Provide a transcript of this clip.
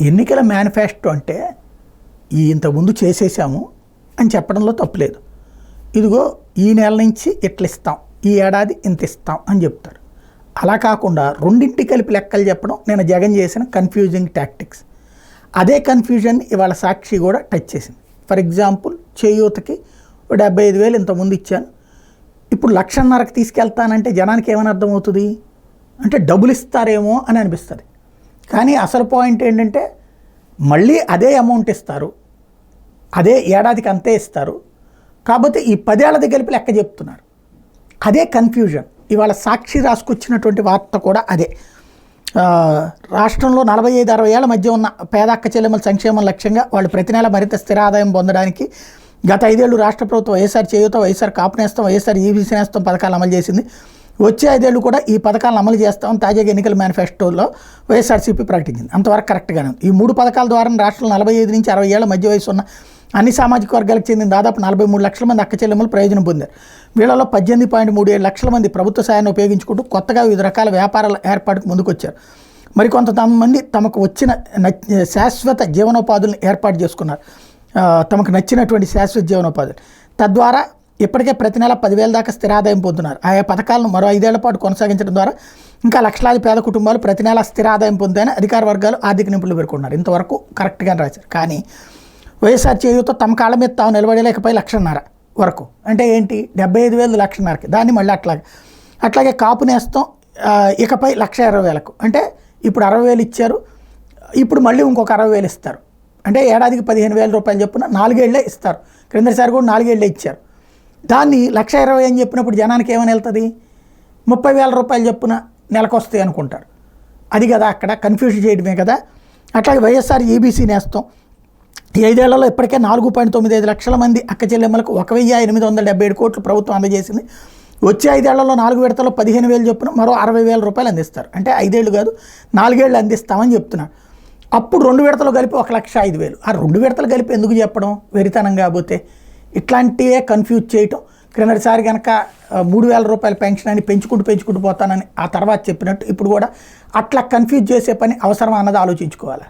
ఎన్నికల మేనిఫెస్టో అంటే ఇంతకుముందు చేసేసాము అని చెప్పడంలో తప్పులేదు. ఇదిగో ఈ నెల నుంచి ఇట్లా ఇస్తాం, ఈ ఏడాది ఇంత ఇస్తాం అని చెప్తారు. అలా కాకుండా రెండింటి కలిపి లెక్కలు చెప్పడం నేను జగన్ చేసిన కన్ఫ్యూజింగ్ టాక్టిక్స్. అదే కన్ఫ్యూజన్ ఇవాళ సాక్షి కూడా టచ్ చేసింది. ఫర్ ఎగ్జాంపుల్ చేయూతకి 75,000 ఇంతకుముందు ఇచ్చాను, ఇప్పుడు 1,50,000కి తీసుకెళ్తానంటే జనానికి ఏమని అర్థమవుతుంది అంటే డబ్బులు ఇస్తారేమో అని అనిపిస్తుంది. కానీ అసలు పాయింట్ ఏంటంటే మళ్ళీ అదే అమౌంట్ ఇస్తారు, అదే ఏడాదికి అంతే ఇస్తారు, కాకపోతే ఈ 10 ఏళ్ళది కలిపి లెక్క చెప్తున్నారు. అదే కన్ఫ్యూజన్. ఇవాళ సాక్షి రాసుకొచ్చినటువంటి వార్త కూడా అదే. రాష్ట్రంలో 45-60 ఏళ్ల మధ్య ఉన్న పేద అక్క చెల్లెమ్మల సంక్షేమం లక్ష్యంగా వాళ్ళు ప్రతి నెల మరింత స్థిర ఆదాయం పొందడానికి గత 5 ఏళ్ళు రాష్ట్ర ప్రభుత్వం వైఎస్ఆర్ చేయూత, వైఎస్ఆర్ కాపు నేస్తం, వైఎస్ఆర్ ఈబీసీ నేస్తం పథకాలు అమలు చేసింది. వచ్చే 5 ఏళ్ళు కూడా ఈ పథకాలను అమలు చేస్తామని తాజాగా ఎన్నికల మేనిఫెస్టోలో వైఎస్ఆర్సీపీ ప్రకటించింది. అంతవరకు కరెక్ట్గానే ఉంది. ఈ 3 పథకాల ద్వారా రాష్ట్రంలో 45 నుంచి 60 ఏళ్ల మధ్య వయసు ఉన్న అన్ని సామాజిక వర్గాలకు చెందిన దాదాపు 43 లక్షల మంది అక్క చెల్లెమ్మలు ప్రయోజనం పొందారు. వీళ్ళలో 18.37 లక్షల మంది ప్రభుత్వ సాయాన్ని ఉపయోగించుకుంటూ కొత్తగా వివిధ రకాల వ్యాపారాల ఏర్పాటుకు ముందుకొచ్చారు. మరికొంతమంది తమకు వచ్చిన శాశ్వత జీవనోపాధులను ఏర్పాటు చేసుకున్నారు, తమకు నచ్చినటువంటి శాశ్వత జీవనోపాధులు. తద్వారా ఇప్పటికే ప్రతి నెల 10,000 దాకా స్థిర ఆదాయం పొందుతున్నారు. ఆయా పథకాలను మరో 5 ఏళ్ల పాటు కొనసాగించడం ద్వారా ఇంకా లక్షలాది పేద కుటుంబాలు ప్రతి నెల స్థిర ఆదాయం పొందాయని అధికార వర్గాలు ఆర్థిక నిపుణులు పేర్కొన్నారు. ఇంతవరకు కరెక్ట్గా రాశారు. కానీ వైఎస్ఆర్ చేయూత తమ కాళ్ళ మీద తాము నిలబడలేకపోయి 1,50,000 వరకు అంటే ఏంటి 75,000 1,50,000కి, దాన్ని మళ్ళీ అట్లాగే కాపు నేస్తం ఇకపై 1,20,000కు అంటే ఇప్పుడు 60,000 ఇచ్చారు, ఇప్పుడు మళ్ళీ ఇంకొక 60,000 ఇస్తారు. అంటే ఏడాదికి 15,000 రూపాయలు చొప్పున 4 ఏళ్లే ఇస్తారు. క్రిందసారి కూడా 4 ఏళ్లే ఇచ్చారు. దాన్ని 1,20,000 అని చెప్పినప్పుడు జనానికి ఏమని వెళ్తుంది, 30,000 రూపాయలు చొప్పున నెలకు వస్తాయి అనుకుంటారు. అది కదా అక్కడ కన్ఫ్యూజ్ చేయడమే కదా. అట్లాగే వైఎస్ఆర్ ఈబీసీ నేస్తం 5 ఏళ్లలో ఇప్పటికే 4.95 లక్షల మంది అక్క చెల్లెమ్మలకు 1,877 కోట్లు ప్రభుత్వం అందజేసింది. వచ్చే 5 ఏళ్లలో 4 విడతల్లో 15,000 చొప్పున మరో 60,000 రూపాయలు అందిస్తారు. అంటే 5 ఏళ్ళు కాదు 4 ఏళ్ళు అందిస్తామని చెప్తున్నారు. అప్పుడు 2 విడతలు కలిపి 1,05,000. ఆ 2 విడతలు కలిపి ఎందుకు చెప్పడం వెరితనం కాకపోతే. ఇట్లాంటివే కన్ఫ్యూజ్ చేయటం. క్రిందటిసారి కనుక 3,000 రూపాయల పెన్షన్ అని పెంచుకుంటూ పోతానని ఆ తర్వాత చెప్పినట్టు ఇప్పుడు కూడా అట్లా కన్ఫ్యూజ్ చేసే పని అవసరమా అన్నది ఆలోచించుకోవాలి.